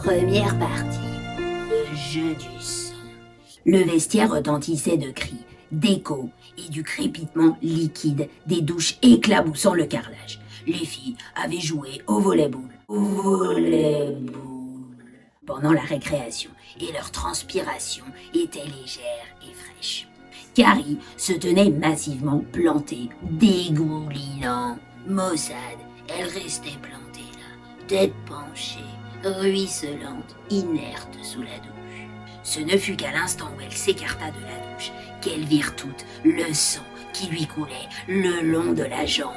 Première partie. Le jeu du sang. Le vestiaire retentissait de cris, d'échos et du crépitement liquide des douches éclaboussant le carrelage. Les filles avaient joué au volley-ball. Pendant la récréation, et leur transpiration était légère et fraîche. Carrie se tenait massivement plantée, dégoulinant. Maussade, elle restait plantée là, tête penchée, ruisselante, inerte sous la douche. Ce ne fut qu'à l'instant où elle s'écarta de la douche qu'elle virent toute le sang qui lui coulait le long de la jambe.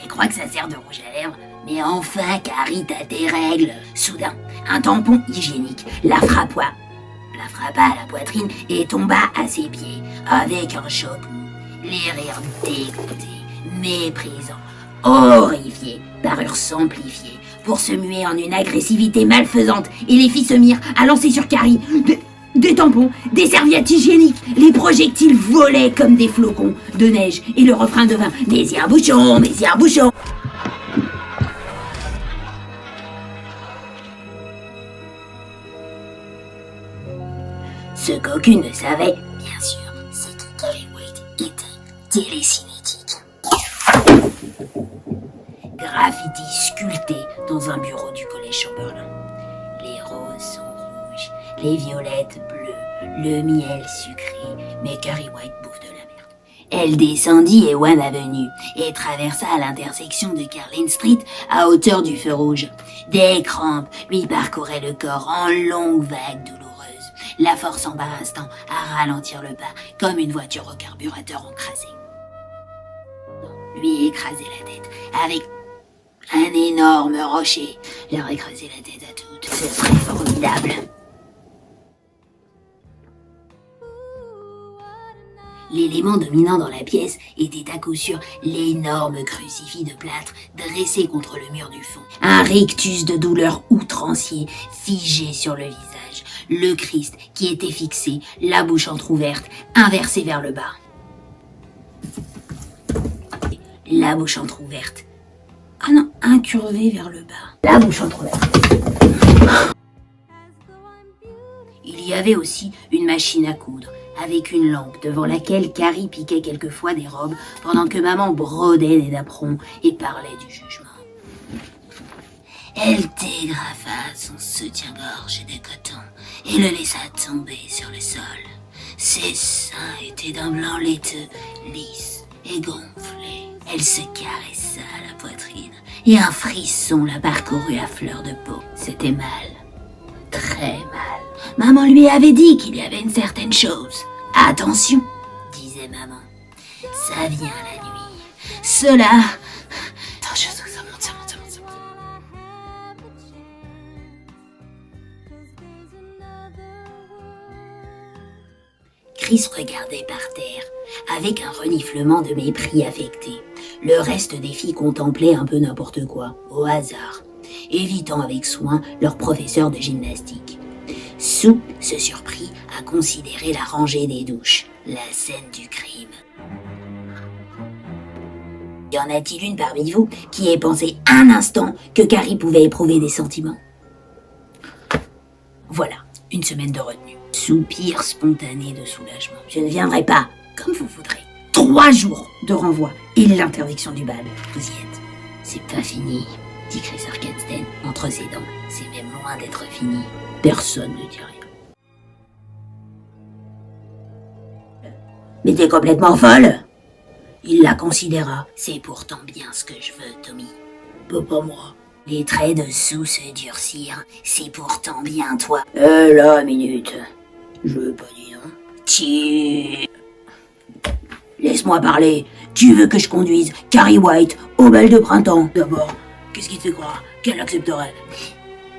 Elle croit que ça sert de rouge à lèvres, mais enfin, Carrie, t'as tes règles. Soudain, un tampon hygiénique la frappa à la poitrine et tomba à ses pieds avec un choc mou. Les rires dégoûtés, méprisants, horrifiés parurent s'amplifier pour se muer en une agressivité malfaisante et les filles se mirent à lancer sur Carrie des tampons, des serviettes hygiéniques. Les projectiles volaient comme des flocons de neige et le refrain devint « Mais y a un bouchon, mais y a un bouchon !» Ce qu'aucune ne savait, bien sûr, c'est que Carrie White était télécinétique. Graffiti sculpté dans un bureau du collège Chamberlain. Les roses sont rouges, les violettes bleues, le miel sucré, mais Carrie White bouffe de la merde. Elle descendit Ewan Avenue et traversa l'intersection de Carlin Street à hauteur du feu rouge. Des crampes lui parcouraient le corps en longues vagues douloureuses, la force embarrassant à ralentir le pas comme une voiture au carburateur encrassé. Lui écrasait la tête avec un énorme rocher. Leur écraser la tête à toutes, ce serait formidable. L'élément dominant dans la pièce était à coup sûr l'énorme crucifix de plâtre dressé contre le mur du fond. Un rictus de douleur outrancier figé sur le visage. Le Christ qui était fixé, la bouche entr'ouverte, inversée vers le bas. La bouche entr'ouverte. Ah non, incurvée vers le bas. La bouche entr'ouverte. Il y avait aussi une machine à coudre, avec une lampe devant laquelle Carrie piquait quelquefois des robes pendant que maman brodait des napperons et parlait du jugement. Elle dégrafa son soutien-gorge de coton et le laissa tomber sur le sol. Ses seins étaient d'un blanc laiteux, lisse et gonflé. Elle se caressa la poitrine et un frisson la parcourut à fleur de peau. C'était mal, très mal. Maman lui avait dit qu'il y avait une certaine chose. Attention, disait maman. Ça vient la nuit. Cela... Attends, ça monte. Chris regardait par terre, avec un reniflement de mépris affecté. Le reste des filles contemplaient un peu n'importe quoi, au hasard, évitant avec soin leur professeur de gymnastique. Sue se surprit à considérer la rangée des douches, la scène du crime. Y en a-t-il une parmi vous qui ait pensé un instant que Carrie pouvait éprouver des sentiments? Voilà, une semaine de retenue. Soupir spontané de soulagement. Je ne viendrai pas, comme vous voudrez. 3 jours de renvoi et l'interdiction du bal. Vous y êtes. C'est pas fini, dit Chris Arkenstein entre ses dents. C'est même loin d'être fini. Personne ne dit rien. Mais t'es complètement folle? Il la considéra. C'est pourtant bien ce que je veux, Tommy. Pas moi. Les traits de Sue se durcirent. C'est pourtant bien toi. Là, minute. Je veux pas dire non. Laisse-moi parler. Tu veux que je conduise Carrie White au bal de printemps? D'abord, qu'est-ce qui te fait croire qu'elle accepterait?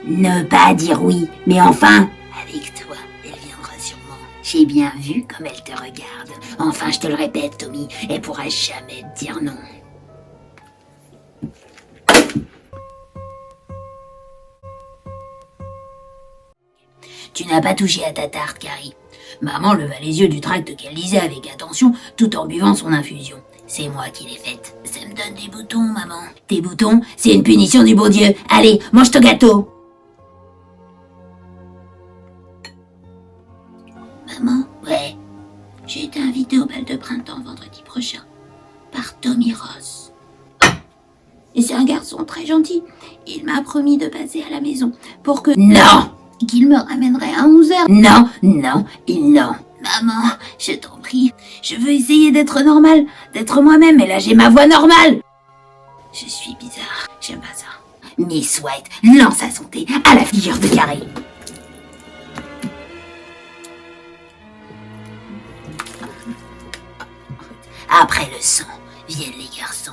Ne pas dire oui, mais enfin, avec toi, elle viendra sûrement. J'ai bien vu comme elle te regarde. Enfin, je te le répète, Tommy, elle pourra jamais te dire non. Tu n'as pas touché à ta tarte, Carrie. Maman leva les yeux du tract qu'elle lisait avec attention, tout en buvant son infusion. C'est moi qui l'ai faite. Ça me donne des boutons, maman. Tes boutons, c'est une punition du bon Dieu. Allez, mange ton gâteau. Maman, ouais. J'ai été invitée au bal de printemps vendredi prochain par Tommy Ross. Et c'est un garçon très gentil. Il m'a promis de passer à la maison pour que... Non! Qu'il me ramènerait à 11h. Non, non et non. Maman, je t'en prie. Je veux essayer d'être normale, d'être moi-même, et là j'ai ma voix normale. Je suis bizarre, j'aime pas ça. Miss White lance sa santé à la figure de Carrie. Après le sang, viennent les garçons.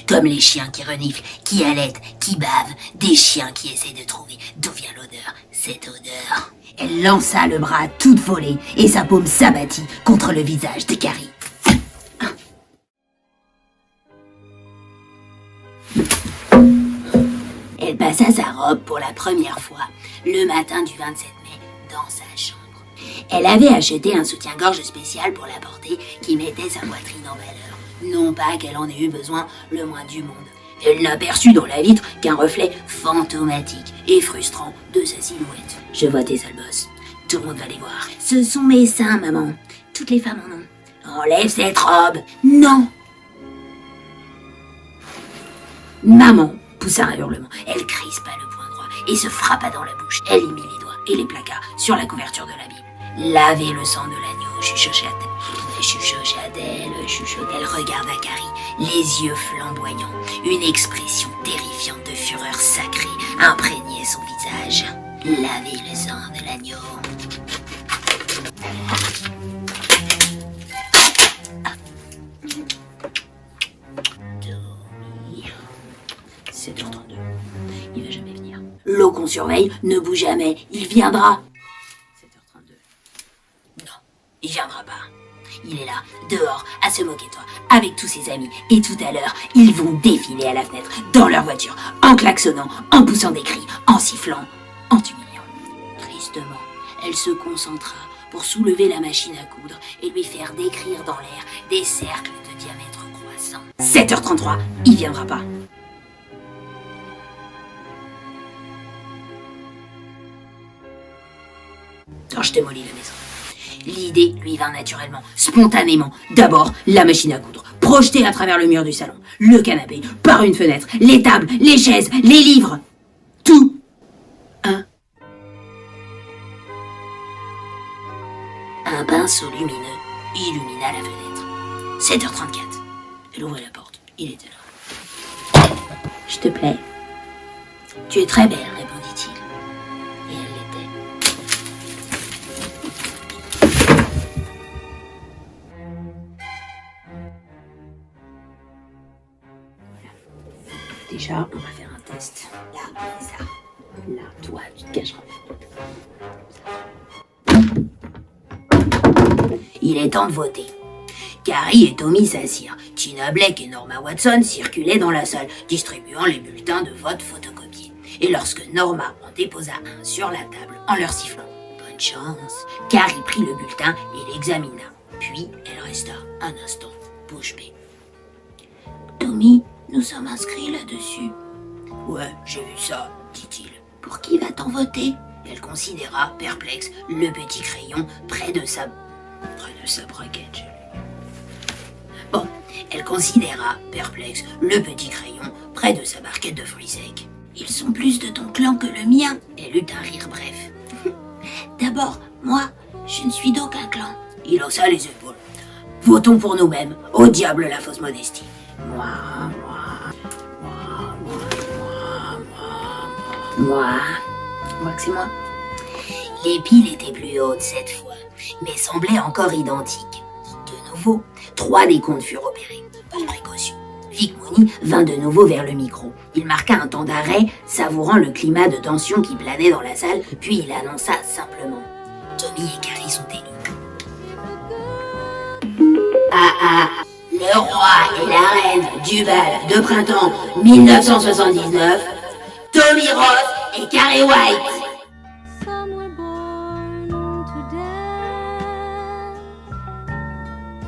Comme les chiens qui reniflent, qui allaitent, qui bavent, des chiens qui essaient de trouver d'où vient l'odeur, cette odeur. Elle lança le bras toute volée et sa paume s'abattit contre le visage de Carrie. Elle passa sa robe pour la première fois le matin du 27 mai dans sa chambre. Elle avait acheté un soutien-gorge spécial pour la porter qui mettait sa poitrine en valeur. Non pas qu'elle en ait eu besoin le moins du monde. Elle n'aperçut dans la vitre qu'un reflet fantomatique et frustrant de sa silhouette. Je vois tes sales bosses. Tout le monde va les voir. Ce sont mes seins, maman. Toutes les femmes en ont. Enlève cette robe. Non. Maman poussa un hurlement. Elle crispa le poing droit et se frappa dans la bouche. Elle y mit les doigts et les plaqua sur la couverture de la Bible. Lavez le sang de l'agneau, chuchocha-t-elle. Elle regarda Carrie, les yeux flamboyants. Une expression terrifiante de fureur sacrée imprégnait son visage. Lavez le sang de l'agneau. Tommy. 7h32. Il va jamais venir. L'eau qu'on surveille ne bouge jamais. Il viendra. 7h32. Non, il viendra pas. Il est là, dehors, à se moquer de toi, avec tous ses amis. Et tout à l'heure, ils vont défiler à la fenêtre, dans leur voiture, en klaxonnant, en poussant des cris, en sifflant, en t'humiliant. Tristement, elle se concentra pour soulever la machine à coudre et lui faire décrire dans l'air des cercles de diamètre croissant. 7h33, il viendra pas. Quand je te mollis la maison. L'idée lui vint naturellement, spontanément. D'abord, la machine à coudre, projetée à travers le mur du salon, le canapé, par une fenêtre, les tables, les chaises, les livres. Tout. Un pinceau lumineux illumina la fenêtre. 7h34. Elle ouvrit la porte. Il était là. Je te plais. Tu es très belle, répondit-il. Et elle l'était. Déjà, on va faire un test. Là, ça. Là, toi, tu te cacheras. Il est temps de voter. Carrie et Tommy s'assirent. Tina Blake et Norma Watson circulaient dans la salle, distribuant les bulletins de vote photocopiés. Et lorsque Norma en déposa un sur la table en leur sifflant « Bonne chance », Carrie prit le bulletin et l'examina. Puis, elle resta un instant, bouche bée. « Tommy, nous sommes inscrits là-dessus. »« Ouais, j'ai vu ça, » dit-il. « Pour qui va-t-on voter ?» Elle considéra, perplexe, le petit crayon près de sa braquette. Bon, elle considéra, perplexe, le petit crayon près de sa barquette de fruits secs. Ils sont plus de ton clan que le mien. Elle eut un rire bref. D'abord, moi, je ne suis d'aucun clan. Il haussa les épaules. Votons pour nous-mêmes. Au diable la fausse modestie. Moi. Moi que c'est moi. Les piles étaient plus hautes cette fois, mais semblaient encore identiques. De nouveau, 3 décomptes furent opérés. Par précaution, Vic Mooney vint de nouveau vers le micro. Il marqua un temps d'arrêt, savourant le climat de tension qui planait dans la salle, puis il annonça simplement « Tommy et Carrie sont élus. » Le roi et la reine du bal de printemps 1979, Tommy Ross et Carrie White. Some were born to dance,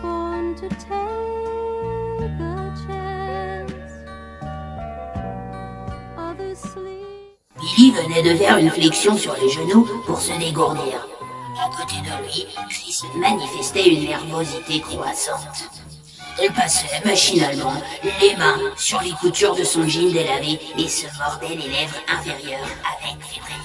born to take a chance. Others sleep. Billy venait de faire une flexion sur les genoux pour se dégourdir. À côté de lui, Chris manifestait une nervosité croissante. Elle passait machinalement les mains sur les coutures de son jean délavé et se mordait les lèvres inférieures avec fébrilité.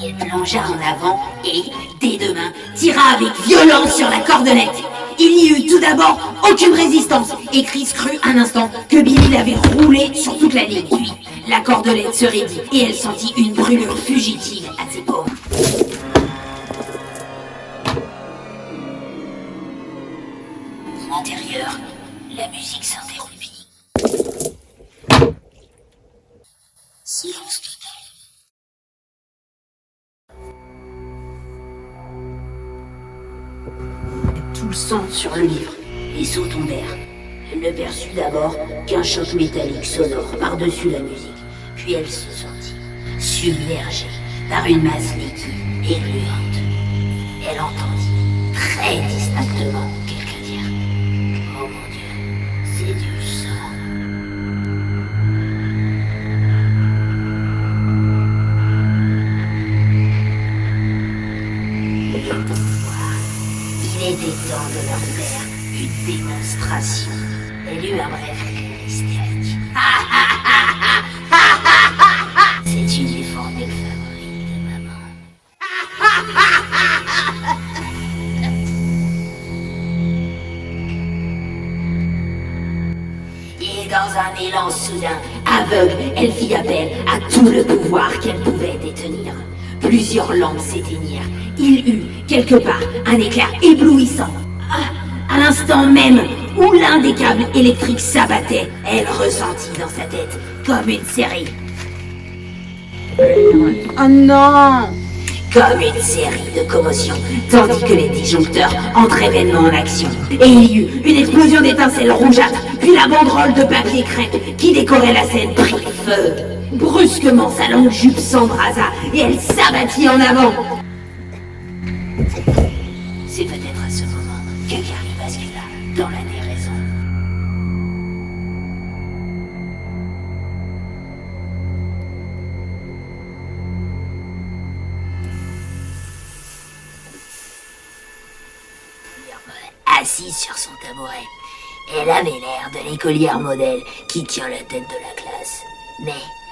Il plongea en avant et, des deux mains, tira avec violence sur la cordelette. Il n'y eut tout d'abord aucune résistance et Chris crut un instant que Billy l'avait roulé sur toute la ligne. Puis, la cordelette se raidit et elle sentit une brûlure fugitive à ses paumes. À l'intérieur, la musique s'interrompit. Silence total. Tout le sang sur le livre. Les seaux tombèrent. Elle ne perçut d'abord qu'un choc métallique sonore par-dessus la musique. Puis elle se sentit submergée par une masse liquide et gluante. Elle entendit très distinctement quelqu'un dire « Oh mon Dieu, c'est du sang ». Il était temps de leur faire une démonstration. Elle eut un bref rire hystérique. C'est une des formules favorites de maman. Et dans un élan soudain, aveugle, elle fit appel à tout le pouvoir qu'elle pouvait détenir. Plusieurs lampes s'éteignirent. Il eut, quelque part, un éclair éblouissant. À l'instant même où l'un des câbles électriques s'abattait, elle ressentit dans sa tête comme une série. Oh non! Comme une série de commotions, tandis que les disjoncteurs entraient vainement en action. Et il y eut une explosion d'étincelles rougeâtres, puis la banderole de papier crêpe qui décorait la scène prit feu. Brusquement, sa longue jupe s'embrasa et elle s'abattit en avant. C'est peut-être à ce moment que Carrie bascula dans la déraison. Assise sur son tabouret, elle avait l'air de l'écolière modèle qui tient la tête de la classe. Mais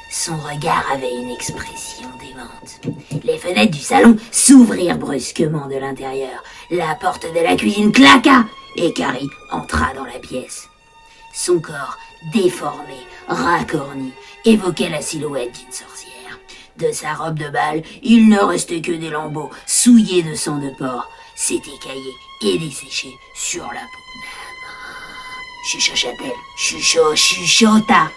son regard avait une expression démente. Les fenêtres du salon s'ouvrirent brusquement de l'intérieur. La porte de la cuisine claqua et Carrie entra dans la pièce. Son corps, déformé, racorni, évoquait la silhouette d'une sorcière. De sa robe de bal, il ne restait que des lambeaux souillés de sang de porc. S'était écaillé et desséché sur la peau. Maman, chuchocha-t-elle, chuchota.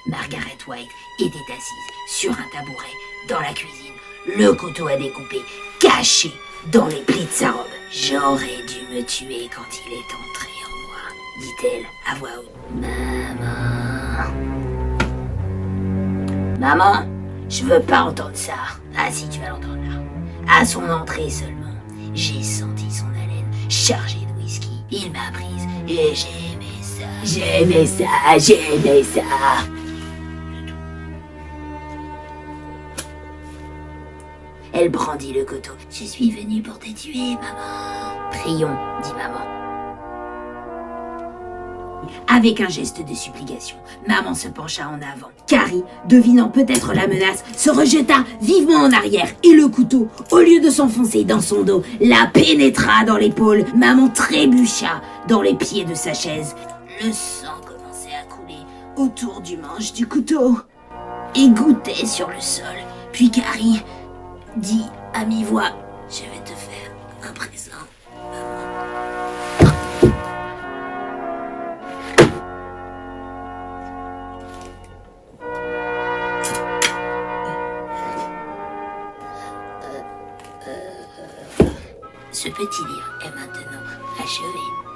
Margaret White était assise sur un tabouret dans la cuisine, le couteau à découper caché dans les plis de sa robe. J'aurais dû me tuer quand il est entré en moi, dit-elle à voix haute. Maman, je veux pas entendre ça. Ah si, tu vas l'entendre là. À son entrée seulement, j'ai senti son haleine chargée de whisky. Il m'a prise et j'aimais ça. J'aimais ça. Elle brandit le couteau. Je suis venue pour te tuer, maman. Prions, dit maman. Avec un geste de supplication, maman se pencha en avant. Carrie, devinant peut-être la menace, se rejeta vivement en arrière et le couteau, au lieu de s'enfoncer dans son dos, la pénétra dans l'épaule. Maman trébucha dans les pieds de sa chaise. Le sang commençait à couler autour du manche du couteau et goûtait sur le sol. Puis Carrie dit à mi-voix, je vais te faire un présent, maman. Ce petit livre est maintenant achevé.